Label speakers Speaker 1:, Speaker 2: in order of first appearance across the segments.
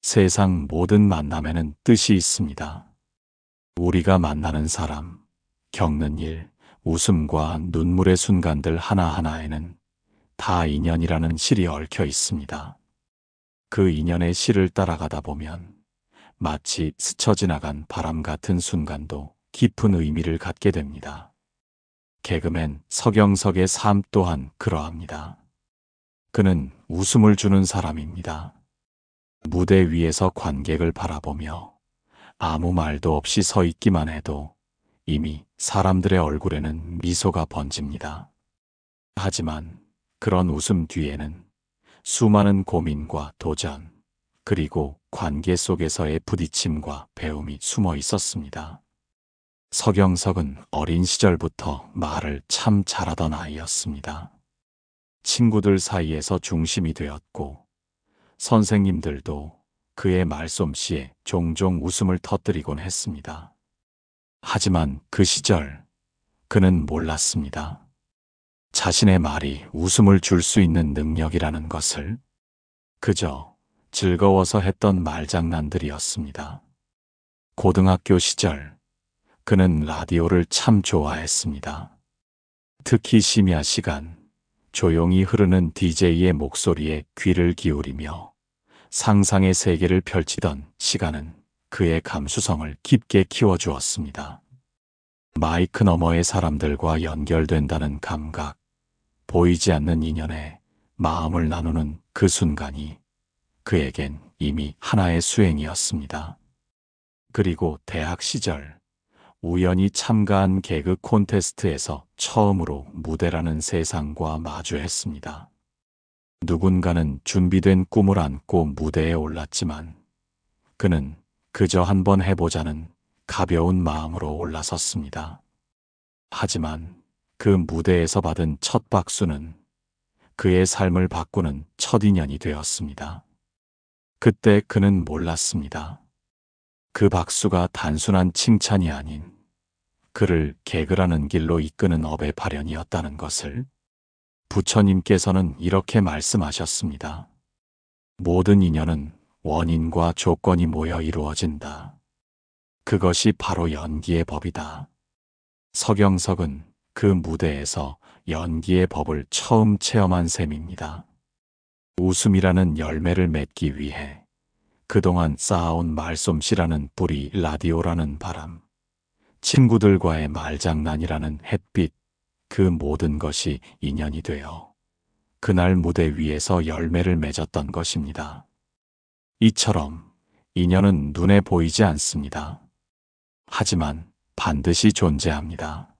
Speaker 1: 세상 모든 만남에는 뜻이 있습니다. 우리가 만나는 사람, 겪는 일, 웃음과 눈물의 순간들 하나하나에는 다 인연이라는 실이 얽혀 있습니다. 그 인연의 실을 따라가다 보면 마치 스쳐 지나간 바람 같은 순간도 깊은 의미를 갖게 됩니다. 개그맨 서경석의 삶 또한 그러합니다. 그는 웃음을 주는 사람입니다. 무대 위에서 관객을 바라보며 아무 말도 없이 서 있기만 해도 이미 사람들의 얼굴에는 미소가 번집니다. 하지만 그런 웃음 뒤에는 수많은 고민과 도전, 그리고 관계 속에서의 부딪힘과 배움이 숨어 있었습니다. 서경석은 어린 시절부터 말을 참 잘하던 아이였습니다. 친구들 사이에서 중심이 되었고 선생님들도 그의 말솜씨에 종종 웃음을 터뜨리곤 했습니다. 하지만 그 시절 그는 몰랐습니다. 자신의 말이 웃음을 줄 수 있는 능력이라는 것을. 그저 즐거워서 했던 말장난들이었습니다. 고등학교 시절 그는 라디오를 참 좋아했습니다. 특히 심야 시간 조용히 흐르는 DJ의 목소리에 귀를 기울이며 상상의 세계를 펼치던 시간은 그의 감수성을 깊게 키워주었습니다. 마이크 너머의 사람들과 연결된다는 감각, 보이지 않는 인연에 마음을 나누는 그 순간이 그에겐 이미 하나의 수행이었습니다. 그리고 대학 시절 우연히 참가한 개그 콘테스트에서 처음으로 무대라는 세상과 마주했습니다. 누군가는 준비된 꿈을 안고 무대에 올랐지만 그는 그저 한번 해보자는 가벼운 마음으로 올라섰습니다. 하지만 그 무대에서 받은 첫 박수는 그의 삶을 바꾸는 첫 인연이 되었습니다. 그때 그는 몰랐습니다. 그 박수가 단순한 칭찬이 아닌 그를 개그라는 길로 이끄는 업의 발현이었다는 것을. 부처님께서는 이렇게 말씀하셨습니다. 모든 인연은 원인과 조건이 모여 이루어진다. 그것이 바로 연기의 법이다. 서경석은 그 무대에서 연기의 법을 처음 체험한 셈입니다. 웃음이라는 열매를 맺기 위해 그동안 쌓아온 말솜씨라는 뿌리, 라디오라는 바람, 친구들과의 말장난이라는 햇빛, 그 모든 것이 인연이 되어 그날 무대 위에서 열매를 맺었던 것입니다. 이처럼 인연은 눈에 보이지 않습니다. 하지만 반드시 존재합니다.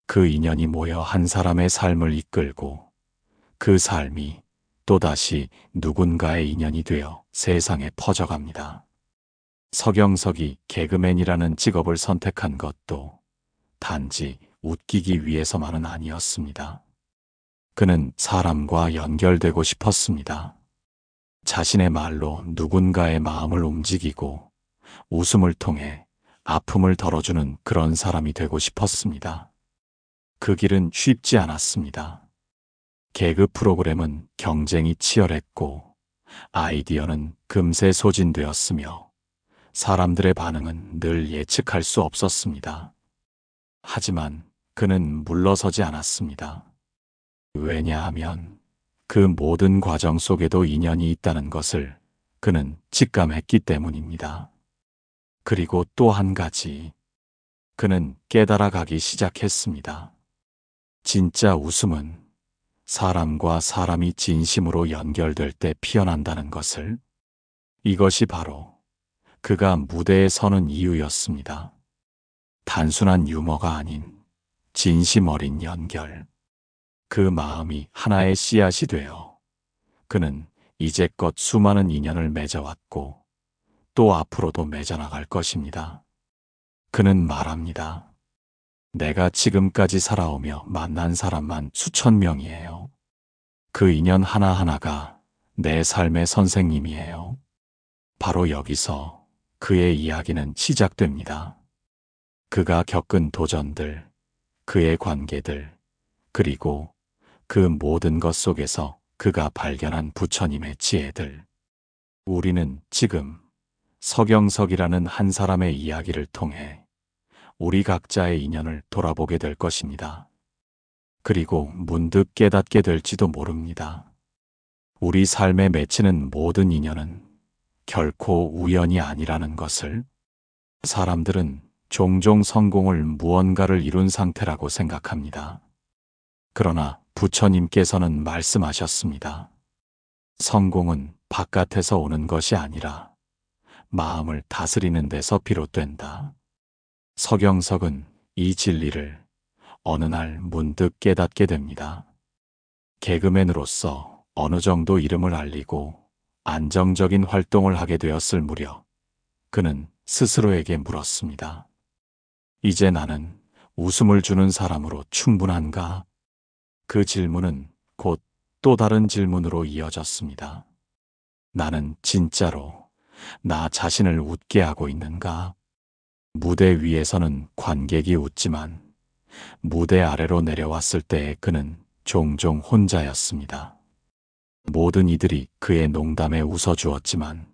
Speaker 1: 그 인연이 모여 한 사람의 삶을 이끌고 그 삶이 또다시 누군가의 인연이 되어 세상에 퍼져갑니다. 서경석이 개그맨이라는 직업을 선택한 것도 단지 웃기기 위해서만은 아니었습니다. 그는 사람과 연결되고 싶었습니다. 자신의 말로 누군가의 마음을 움직이고 웃음을 통해 아픔을 덜어주는 그런 사람이 되고 싶었습니다. 그 길은 쉽지 않았습니다. 개그 프로그램은 경쟁이 치열했고 아이디어는 금세 소진되었으며 사람들의 반응은 늘 예측할 수 없었습니다. 하지만 그는 물러서지 않았습니다. 왜냐하면 그 모든 과정 속에도 인연이 있다는 것을 그는 직감했기 때문입니다. 그리고 또 한 가지, 그는 깨달아가기 시작했습니다. 진짜 웃음은 사람과 사람이 진심으로 연결될 때 피어난다는 것을. 이것이 바로 그가 무대에 서는 이유였습니다. 단순한 유머가 아닌 진심 어린 연결. 그 마음이 하나의 씨앗이 되어 그는 이제껏 수많은 인연을 맺어왔고 또 앞으로도 맺어나갈 것입니다. 그는 말합니다. 내가 지금까지 살아오며 만난 사람만 수천 명이에요. 그 인연 하나하나가 내 삶의 선생님이에요. 바로 여기서 그의 이야기는 시작됩니다. 그가 겪은 도전들, 그의 관계들, 그리고 그 모든 것 속에서 그가 발견한 부처님의 지혜들. 우리는 지금 서경석이라는 한 사람의 이야기를 통해 우리 각자의 인연을 돌아보게 될 것입니다. 그리고 문득 깨닫게 될지도 모릅니다. 우리 삶에 맺히는 모든 인연은 결코 우연이 아니라는 것을. 사람들은 종종 성공을 무언가를 이룬 상태라고 생각합니다. 그러나 부처님께서는 말씀하셨습니다. 성공은 바깥에서 오는 것이 아니라 마음을 다스리는 데서 비롯된다. 서경석은 이 진리를 어느 날 문득 깨닫게 됩니다. 개그맨으로서 어느 정도 이름을 알리고 안정적인 활동을 하게 되었을 무렵 그는 스스로에게 물었습니다. 이제 나는 웃음을 주는 사람으로 충분한가? 그 질문은 곧 또 다른 질문으로 이어졌습니다. 나는 진짜로 나 자신을 웃게 하고 있는가? 무대 위에서는 관객이 웃지만 무대 아래로 내려왔을 때의 그는 종종 혼자였습니다. 모든 이들이 그의 농담에 웃어주었지만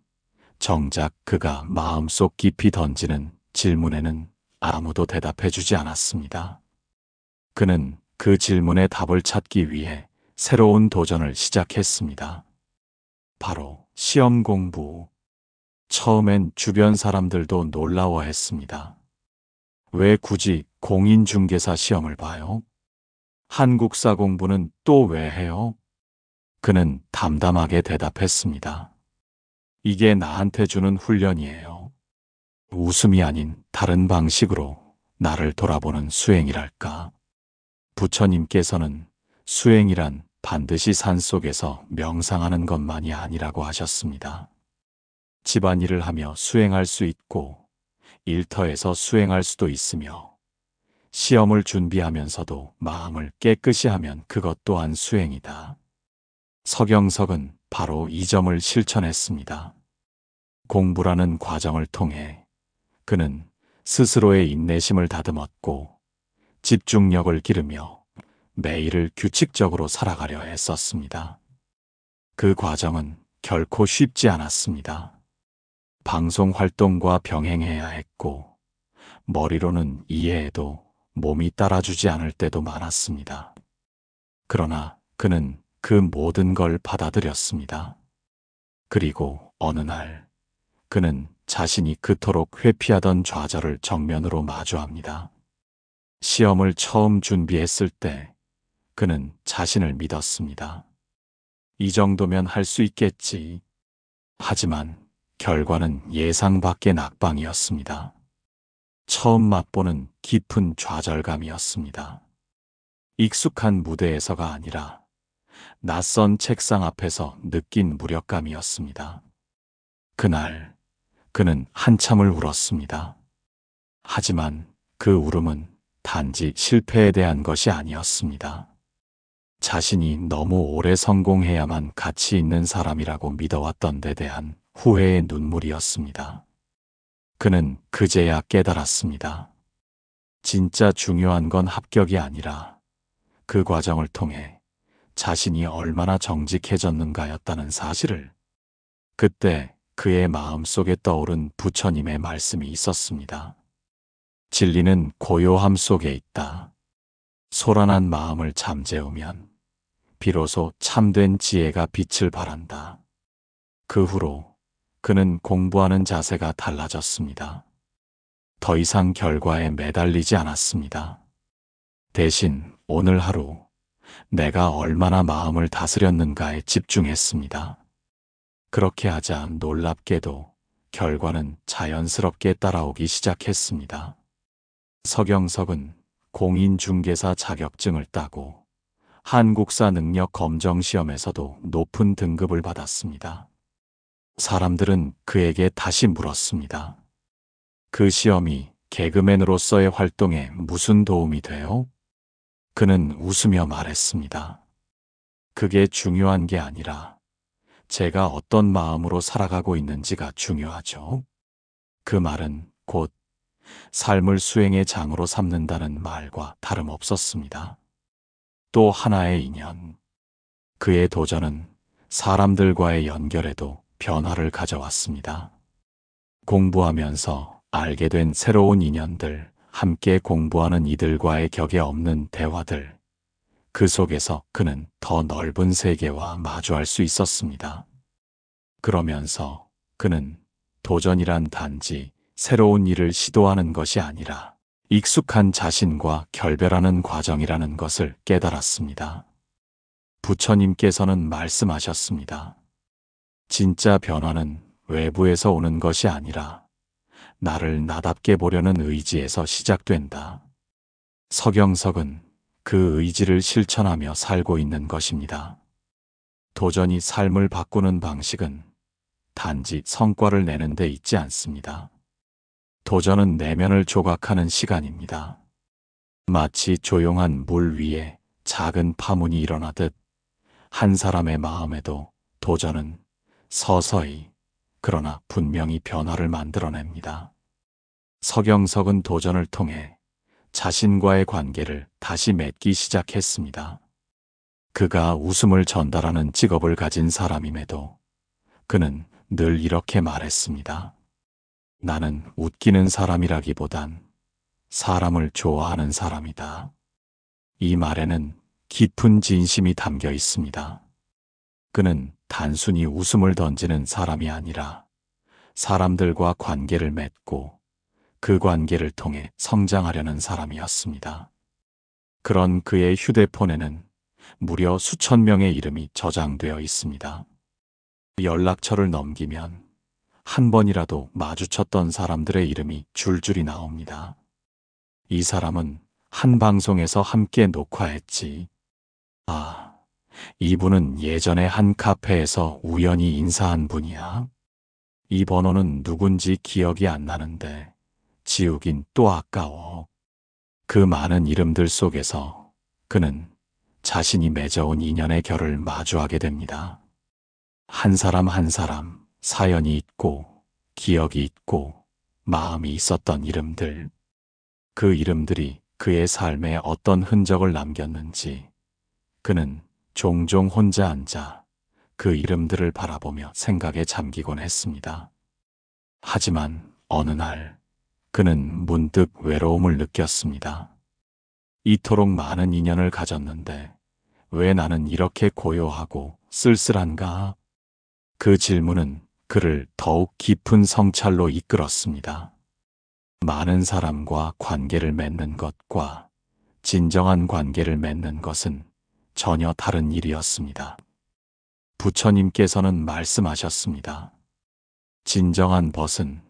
Speaker 1: 정작 그가 마음속 깊이 던지는 질문에는 아무도 대답해주지 않았습니다. 그는 그 질문에 답을 찾기 위해 새로운 도전을 시작했습니다. 바로 시험 공부. 처음엔 주변 사람들도 놀라워했습니다. 왜 굳이 공인중개사 시험을 봐요? 한국사 공부는 또 왜 해요? 그는 담담하게 대답했습니다. 이게 나한테 주는 훈련이에요. 웃음이 아닌 다른 방식으로 나를 돌아보는 수행이랄까. 부처님께서는 수행이란 반드시 산속에서 명상하는 것만이 아니라고 하셨습니다. 집안일을 하며 수행할 수 있고 일터에서 수행할 수도 있으며 시험을 준비하면서도 마음을 깨끗이 하면 그것 또한 수행이다. 서경석은 바로 이 점을 실천했습니다. 공부라는 과정을 통해 그는 스스로의 인내심을 다듬었고 집중력을 기르며 매일을 규칙적으로 살아가려 했었습니다. 그 과정은 결코 쉽지 않았습니다. 방송 활동과 병행해야 했고 머리로는 이해해도 몸이 따라주지 않을 때도 많았습니다. 그러나 그는 그 모든 걸 받아들였습니다. 그리고 어느 날 그는 자신이 그토록 회피하던 좌절을 정면으로 마주합니다. 시험을 처음 준비했을 때 그는 자신을 믿었습니다. 이 정도면 할 수 있겠지. 하지만 결과는 예상 밖의 낙방이었습니다. 처음 맛보는 깊은 좌절감이었습니다. 익숙한 무대에서가 아니라 낯선 책상 앞에서 느낀 무력감이었습니다. 그날 그는 한참을 울었습니다. 하지만 그 울음은 단지 실패에 대한 것이 아니었습니다. 자신이 너무 오래 성공해야만 가치 있는 사람이라고 믿어왔던 데 대한 후회의 눈물이었습니다. 그는 그제야 깨달았습니다. 진짜 중요한 건 합격이 아니라 그 과정을 통해 자신이 얼마나 정직해졌는가였다는 사실을. 그때 그의 마음속에 떠오른 부처님의 말씀이 있었습니다. 진리는 고요함 속에 있다. 소란한 마음을 잠재우면 비로소 참된 지혜가 빛을 발한다. 그 후로 그는 공부하는 자세가 달라졌습니다. 더 이상 결과에 매달리지 않았습니다. 대신 오늘 하루 내가 얼마나 마음을 다스렸는가에 집중했습니다. 그렇게 하자 놀랍게도 결과는 자연스럽게 따라오기 시작했습니다. 서경석은 공인중개사 자격증을 따고 한국사 능력 검정 시험에서도 높은 등급을 받았습니다. 사람들은 그에게 다시 물었습니다. 그 시험이 개그맨으로서의 활동에 무슨 도움이 돼요? 그는 웃으며 말했습니다. 그게 중요한 게 아니라 제가 어떤 마음으로 살아가고 있는지가 중요하죠. 그 말은 곧 삶을 수행의 장으로 삼는다는 말과 다름없었습니다. 또 하나의 인연. 그의 도전은 사람들과의 연결에도 변화를 가져왔습니다. 공부하면서 알게 된 새로운 인연들, 함께 공부하는 이들과의 격에 없는 대화들, 그 속에서 그는 더 넓은 세계와 마주할 수 있었습니다. 그러면서 그는 도전이란 단지 새로운 일을 시도하는 것이 아니라 익숙한 자신과 결별하는 과정이라는 것을 깨달았습니다. 부처님께서는 말씀하셨습니다. 진짜 변화는 외부에서 오는 것이 아니라 나를 나답게 보려는 의지에서 시작된다. 서경석은 그 의지를 실천하며 살고 있는 것입니다. 도전이 삶을 바꾸는 방식은 단지 성과를 내는 데 있지 않습니다. 도전은 내면을 조각하는 시간입니다. 마치 조용한 물 위에 작은 파문이 일어나듯 한 사람의 마음에도 도전은 서서히 그러나 분명히 변화를 만들어냅니다. 서경석은 도전을 통해 자신과의 관계를 다시 맺기 시작했습니다. 그가 웃음을 전달하는 직업을 가진 사람임에도 그는 늘 이렇게 말했습니다. 나는 웃기는 사람이라기보단 사람을 좋아하는 사람이다. 이 말에는 깊은 진심이 담겨 있습니다. 그는 단순히 웃음을 던지는 사람이 아니라 사람들과 관계를 맺고 그 관계를 통해 성장하려는 사람이었습니다. 그런 그의 휴대폰에는 무려 수천 명의 이름이 저장되어 있습니다. 연락처를 넘기면 한 번이라도 마주쳤던 사람들의 이름이 줄줄이 나옵니다. 이 사람은 한 방송에서 함께 녹화했지. 아, 이분은 예전에 한 카페에서 우연히 인사한 분이야. 이 번호는 누군지 기억이 안 나는데 지우긴 또 아까워. 그 많은 이름들 속에서 그는 자신이 맺어온 인연의 결을 마주하게 됩니다. 한 사람 한 사람 사연이 있고 기억이 있고 마음이 있었던 이름들. 그 이름들이 그의 삶에 어떤 흔적을 남겼는지 그는 종종 혼자 앉아 그 이름들을 바라보며 생각에 잠기곤 했습니다. 하지만 어느 날 그는 문득 외로움을 느꼈습니다. 이토록 많은 인연을 가졌는데 왜 나는 이렇게 고요하고 쓸쓸한가? 그 질문은 그를 더욱 깊은 성찰로 이끌었습니다. 많은 사람과 관계를 맺는 것과 진정한 관계를 맺는 것은 전혀 다른 일이었습니다. 부처님께서는 말씀하셨습니다. 진정한 벗은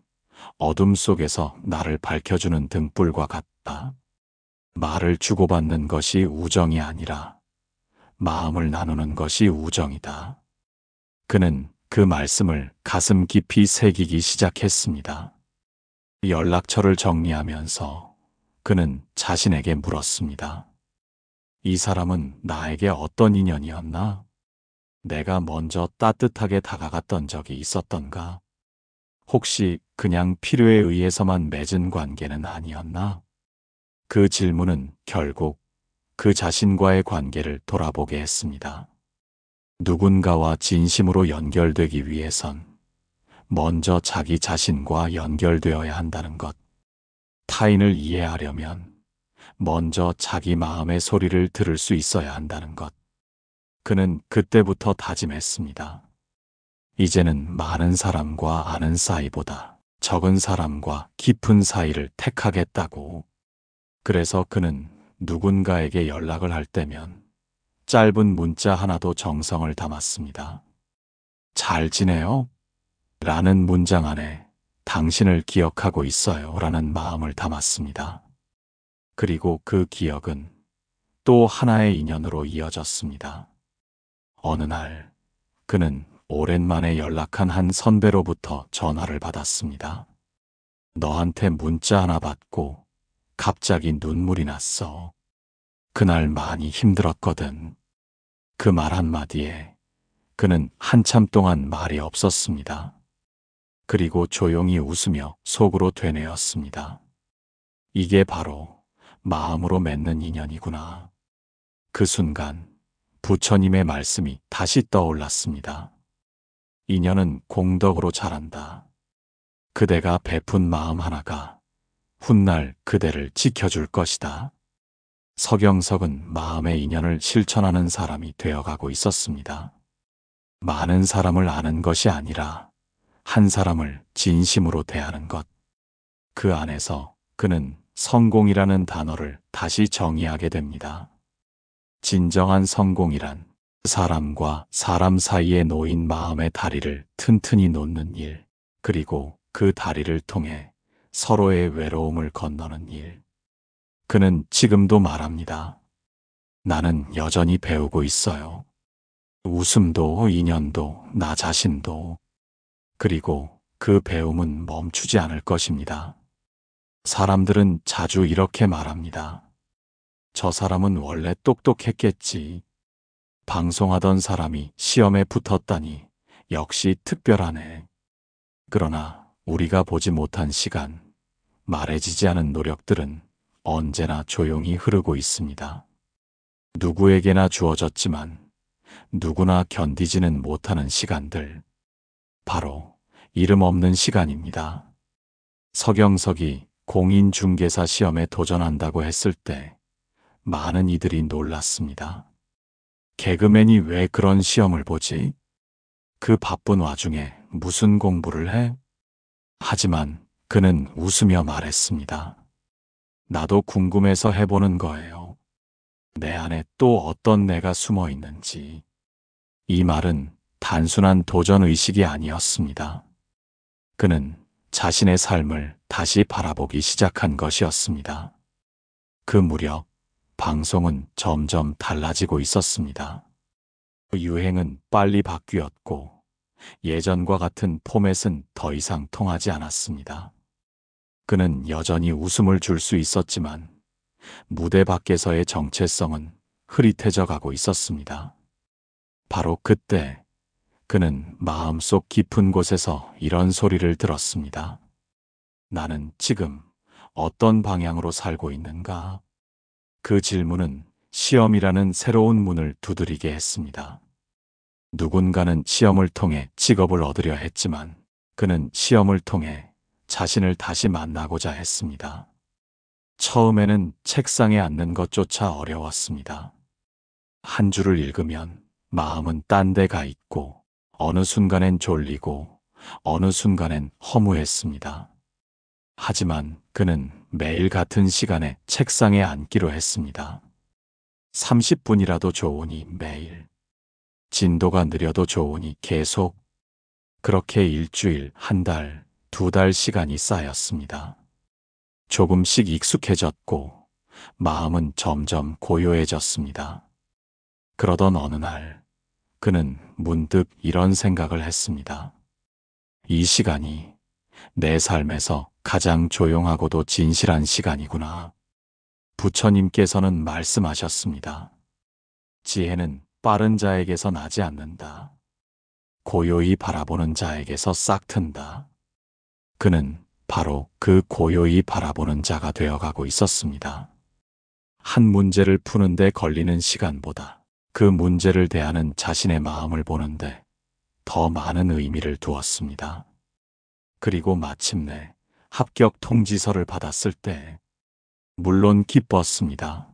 Speaker 1: 어둠 속에서 나를 밝혀주는 등불과 같다. 말을 주고받는 것이 우정이 아니라 마음을 나누는 것이 우정이다. 그는 그 말씀을 가슴 깊이 새기기 시작했습니다. 연락처를 정리하면서 그는 자신에게 물었습니다. 이 사람은 나에게 어떤 인연이었나? 내가 먼저 따뜻하게 다가갔던 적이 있었던가? 혹시 그냥 필요에 의해서만 맺은 관계는 아니었나? 그 질문은 결국 그 자신과의 관계를 돌아보게 했습니다. 누군가와 진심으로 연결되기 위해선 먼저 자기 자신과 연결되어야 한다는 것. 타인을 이해하려면 먼저 자기 마음의 소리를 들을 수 있어야 한다는 것. 그는 그때부터 다짐했습니다. 이제는 많은 사람과 아는 사이보다 적은 사람과 깊은 사이를 택하겠다고. 그래서 그는 누군가에게 연락을 할 때면 짧은 문자 하나도 정성을 담았습니다. 잘 지내요? 라는 문장 안에 당신을 기억하고 있어요 라는 마음을 담았습니다. 그리고 그 기억은 또 하나의 인연으로 이어졌습니다. 어느 날 그는 오랜만에 연락한 한 선배로부터 전화를 받았습니다. 너한테 문자 하나 받고 갑자기 눈물이 났어. 그날 많이 힘들었거든. 그 말 한마디에 그는 한참 동안 말이 없었습니다. 그리고 조용히 웃으며 속으로 되뇌었습니다. 이게 바로 마음으로 맺는 인연이구나. 그 순간 부처님의 말씀이 다시 떠올랐습니다. 인연은 공덕으로 자란다. 그대가 베푼 마음 하나가 훗날 그대를 지켜줄 것이다. 서경석은 마음의 인연을 실천하는 사람이 되어가고 있었습니다. 많은 사람을 아는 것이 아니라 한 사람을 진심으로 대하는 것. 그 안에서 그는 성공이라는 단어를 다시 정의하게 됩니다. 진정한 성공이란 사람과 사람 사이에 놓인 마음의 다리를 튼튼히 놓는 일, 그리고 그 다리를 통해 서로의 외로움을 건너는 일. 그는 지금도 말합니다. 나는 여전히 배우고 있어요. 웃음도 인연도 나 자신도. 그리고 그 배움은 멈추지 않을 것입니다. 사람들은 자주 이렇게 말합니다. 저 사람은 원래 똑똑했겠지. 방송하던 사람이 시험에 붙었다니 역시 특별하네. 그러나 우리가 보지 못한 시간, 말해지지 않은 노력들은 언제나 조용히 흐르고 있습니다. 누구에게나 주어졌지만 누구나 견디지는 못하는 시간들. 바로 이름 없는 시간입니다. 서경석이 공인중개사 시험에 도전한다고 했을 때 많은 이들이 놀랐습니다. 개그맨이 왜 그런 시험을 보지? 그 바쁜 와중에 무슨 공부를 해? 하지만 그는 웃으며 말했습니다. 나도 궁금해서 해보는 거예요. 내 안에 또 어떤 내가 숨어 있는지. 이 말은 단순한 도전의식이 아니었습니다. 그는 자신의 삶을 다시 바라보기 시작한 것이었습니다. 그 무렵 방송은 점점 달라지고 있었습니다. 유행은 빨리 바뀌었고 예전과 같은 포맷은 더 이상 통하지 않았습니다. 그는 여전히 웃음을 줄 수 있었지만 무대 밖에서의 정체성은 흐릿해져 가고 있었습니다. 바로 그때 그는 마음속 깊은 곳에서 이런 소리를 들었습니다. 나는 지금 어떤 방향으로 살고 있는가? 그 질문은 시험이라는 새로운 문을 두드리게 했습니다. 누군가는 시험을 통해 직업을 얻으려 했지만 그는 시험을 통해 자신을 다시 만나고자 했습니다. 처음에는 책상에 앉는 것조차 어려웠습니다. 한 줄을 읽으면 마음은 딴 데 가 있고 어느 순간엔 졸리고 어느 순간엔 허무했습니다. 하지만 그는 매일 같은 시간에 책상에 앉기로 했습니다. 30분이라도 좋으니 매일. 진도가 느려도 좋으니 계속. 그렇게 일주일, 한 달, 두 달 시간이 쌓였습니다. 조금씩 익숙해졌고 마음은 점점 고요해졌습니다. 그러던 어느 날 그는 문득 이런 생각을 했습니다. 이 시간이 내 삶에서 가장 조용하고도 진실한 시간이구나. 부처님께서는 말씀하셨습니다. 지혜는 빠른 자에게서 나지 않는다. 고요히 바라보는 자에게서 싹튼다. 그는 바로 그 고요히 바라보는 자가 되어가고 있었습니다. 한 문제를 푸는데 걸리는 시간보다 그 문제를 대하는 자신의 마음을 보는데 더 많은 의미를 두었습니다. 그리고 마침내 합격 통지서를 받았을 때 물론 기뻤습니다.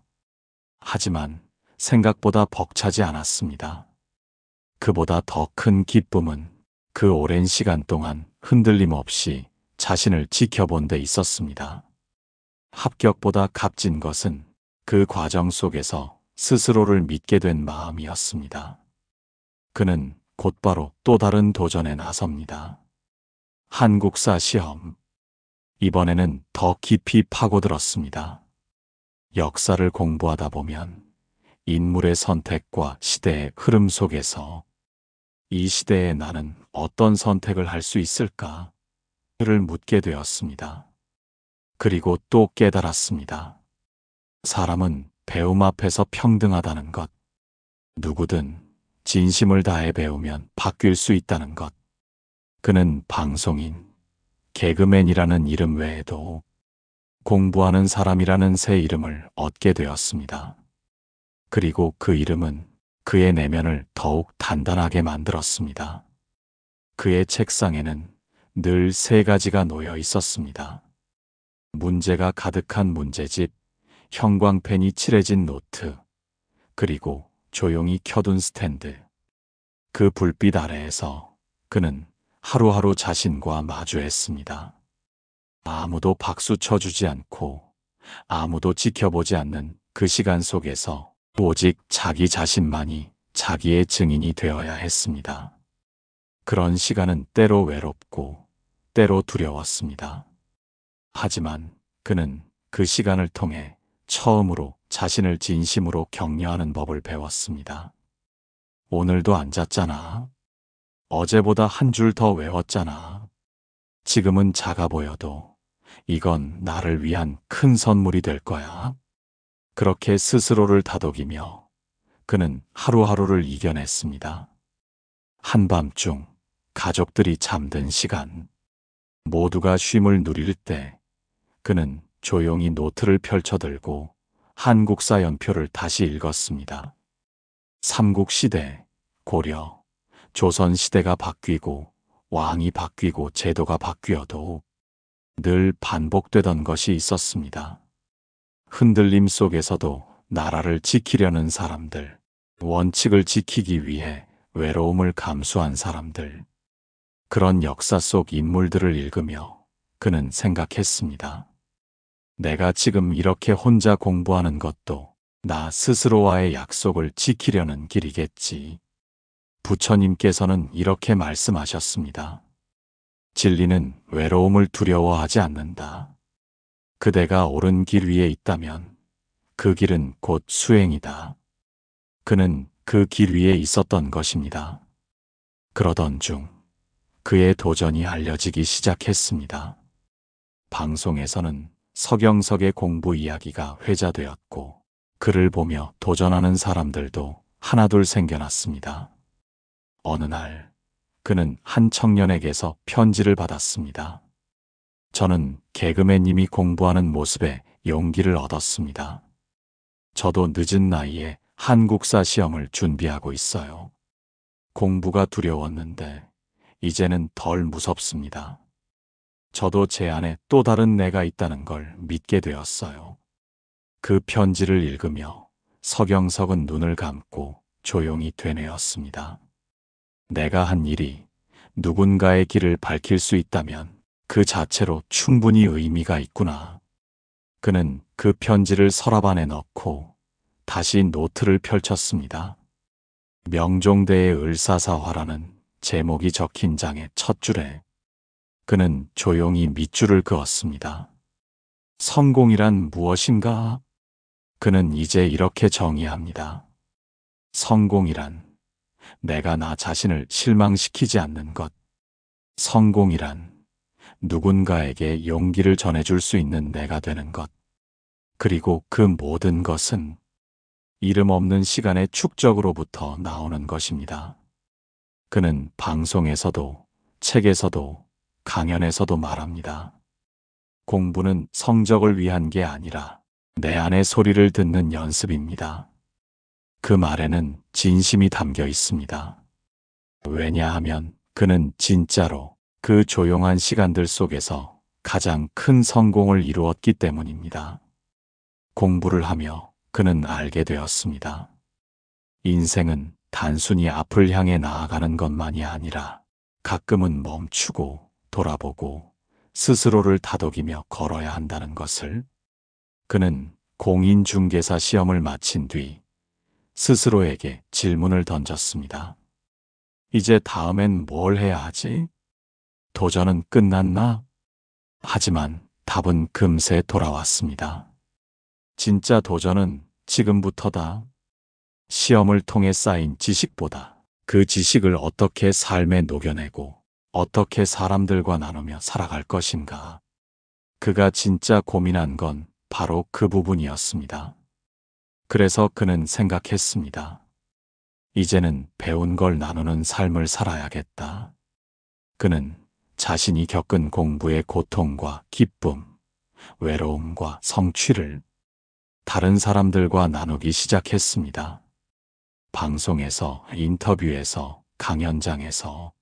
Speaker 1: 하지만 생각보다 벅차지 않았습니다. 그보다 더 큰 기쁨은 그 오랜 시간 동안 흔들림 없이 자신을 지켜본 데 있었습니다. 합격보다 값진 것은 그 과정 속에서 스스로를 믿게 된 마음이었습니다. 그는 곧바로 또 다른 도전에 나섭니다. 한국사 시험. 이번에는 더 깊이 파고들었습니다. 역사를 공부하다 보면 인물의 선택과 시대의 흐름 속에서 이 시대에 나는 어떤 선택을 할 수 있을까? 를 묻게 되었습니다. 그리고 또 깨달았습니다. 사람은 배움 앞에서 평등하다는 것. 누구든 진심을 다해 배우면 바뀔 수 있다는 것. 그는 방송인, 개그맨이라는 이름 외에도 공부하는 사람이라는 새 이름을 얻게 되었습니다. 그리고 그 이름은 그의 내면을 더욱 단단하게 만들었습니다. 그의 책상에는 늘 세 가지가 놓여 있었습니다. 문제가 가득한 문제집, 형광펜이 칠해진 노트, 그리고 조용히 켜둔 스탠드. 그 불빛 아래에서 그는 하루하루 자신과 마주했습니다. 아무도 박수 쳐주지 않고 아무도 지켜보지 않는 그 시간 속에서 오직 자기 자신만이 자기의 증인이 되어야 했습니다. 그런 시간은 때로 외롭고 때로 두려웠습니다. 하지만 그는 그 시간을 통해 처음으로 자신을 진심으로 격려하는 법을 배웠습니다. 오늘도 앉았잖아. 어제보다 한 줄 더 외웠잖아. 지금은 작아 보여도 이건 나를 위한 큰 선물이 될 거야. 그렇게 스스로를 다독이며 그는 하루하루를 이겨냈습니다. 한밤중 가족들이 잠든 시간, 모두가 쉼을 누릴 때 그는 조용히 노트를 펼쳐들고 한국사 연표를 다시 읽었습니다. 삼국시대, 고려, 조선시대가 바뀌고 왕이 바뀌고 제도가 바뀌어도 늘 반복되던 것이 있었습니다. 흔들림 속에서도 나라를 지키려는 사람들, 원칙을 지키기 위해 외로움을 감수한 사람들, 그런 역사 속 인물들을 읽으며 그는 생각했습니다. 내가 지금 이렇게 혼자 공부하는 것도 나 스스로와의 약속을 지키려는 길이겠지. 부처님께서는 이렇게 말씀하셨습니다. 진리는 외로움을 두려워하지 않는다. 그대가 옳은 길 위에 있다면 그 길은 곧 수행이다. 그는 그 길 위에 있었던 것입니다. 그러던 중 그의 도전이 알려지기 시작했습니다. 방송에서는 서경석의 공부 이야기가 회자되었고 그를 보며 도전하는 사람들도 하나둘 생겨났습니다. 어느 날 그는 한 청년에게서 편지를 받았습니다. 저는 개그맨님이 공부하는 모습에 용기를 얻었습니다. 저도 늦은 나이에 한국사 시험을 준비하고 있어요. 공부가 두려웠는데 이제는 덜 무섭습니다. 저도 제 안에 또 다른 내가 있다는 걸 믿게 되었어요. 그 편지를 읽으며 서경석은 눈을 감고 조용히 되뇌었습니다. 내가 한 일이 누군가의 길을 밝힐 수 있다면 그 자체로 충분히 의미가 있구나. 그는 그 편지를 서랍 안에 넣고 다시 노트를 펼쳤습니다. 명종대의 을사사화라는 제목이 적힌 장의 첫 줄에 그는 조용히 밑줄을 그었습니다. 성공이란 무엇인가? 그는 이제 이렇게 정의합니다. 성공이란 내가 나 자신을 실망시키지 않는 것. 성공이란 누군가에게 용기를 전해줄 수 있는 내가 되는 것. 그리고 그 모든 것은 이름 없는 시간의 축적으로부터 나오는 것입니다. 그는 방송에서도 책에서도 강연에서도 말합니다. 공부는 성적을 위한 게 아니라 내 안의 소리를 듣는 연습입니다. 그 말에는 진심이 담겨 있습니다. 왜냐하면 그는 진짜로 그 조용한 시간들 속에서 가장 큰 성공을 이루었기 때문입니다. 공부를 하며 그는 알게 되었습니다. 인생은 단순히 앞을 향해 나아가는 것만이 아니라 가끔은 멈추고 돌아보고 스스로를 다독이며 걸어야 한다는 것을. 그는 공인중개사 시험을 마친 뒤 스스로에게 질문을 던졌습니다. 이제 다음엔 뭘 해야 하지? 도전은 끝났나? 하지만 답은 금세 돌아왔습니다. 진짜 도전은 지금부터다. 시험을 통해 쌓인 지식보다 그 지식을 어떻게 삶에 녹여내고 어떻게 사람들과 나누며 살아갈 것인가. 그가 진짜 고민한 건 바로 그 부분이었습니다. 그래서 그는 생각했습니다. 이제는 배운 걸 나누는 삶을 살아야겠다. 그는 자신이 겪은 공부의 고통과 기쁨, 외로움과 성취를 다른 사람들과 나누기 시작했습니다. 방송에서, 인터뷰에서, 강연장에서.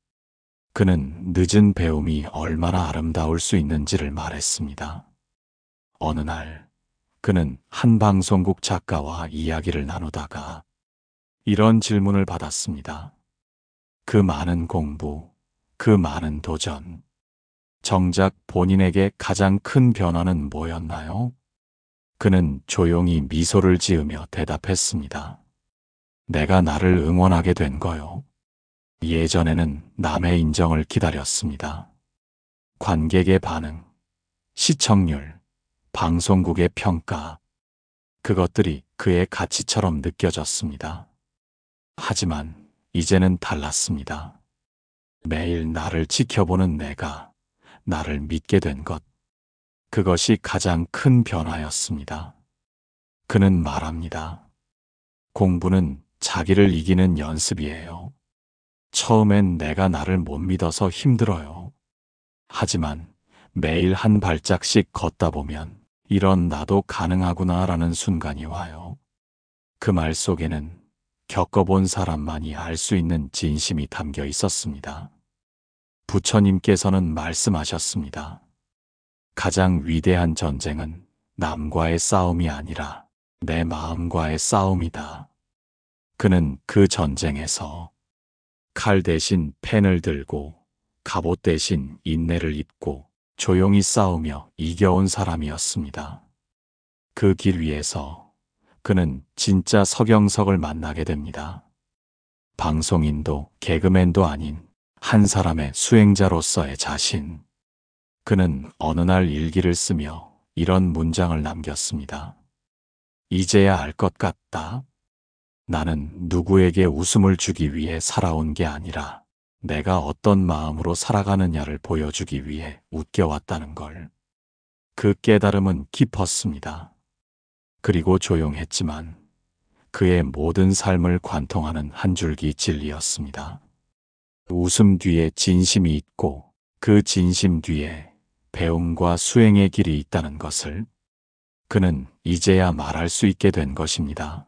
Speaker 1: 그는 늦은 배움이 얼마나 아름다울 수 있는지를 말했습니다. 어느 날 그는 한 방송국 작가와 이야기를 나누다가 이런 질문을 받았습니다. 그 많은 공부, 그 많은 도전, 정작 본인에게 가장 큰 변화는 뭐였나요? 그는 조용히 미소를 지으며 대답했습니다. 내가 나를 응원하게 된 거요. 예전에는 남의 인정을 기다렸습니다. 관객의 반응, 시청률, 방송국의 평가, 그것들이 그의 가치처럼 느껴졌습니다. 하지만 이제는 달랐습니다. 매일 나를 지켜보는 내가, 나를 믿게 된 것, 그것이 가장 큰 변화였습니다. 그는 말합니다. 공부는 자기를 이기는 연습이에요. 처음엔 내가 나를 못 믿어서 힘들어요. 하지만 매일 한 발짝씩 걷다 보면 이런 나도 가능하구나라는 순간이 와요. 그 말 속에는 겪어본 사람만이 알 수 있는 진심이 담겨 있었습니다. 부처님께서는 말씀하셨습니다. 가장 위대한 전쟁은 남과의 싸움이 아니라 내 마음과의 싸움이다. 그는 그 전쟁에서 칼 대신 펜을 들고 갑옷 대신 인내를 입고 조용히 싸우며 이겨온 사람이었습니다. 그 길 위에서 그는 진짜 서경석을 만나게 됩니다. 방송인도 개그맨도 아닌 한 사람의 수행자로서의 자신. 그는 어느 날 일기를 쓰며 이런 문장을 남겼습니다. 이제야 알 것 같다. 나는 누구에게 웃음을 주기 위해 살아온 게 아니라 내가 어떤 마음으로 살아가느냐를 보여주기 위해 웃겨왔다는 걸. 그 깨달음은 깊었습니다. 그리고 조용했지만 그의 모든 삶을 관통하는 한 줄기 진리였습니다. 웃음 뒤에 진심이 있고 그 진심 뒤에 배움과 수행의 길이 있다는 것을 그는 이제야 말할 수 있게 된 것입니다.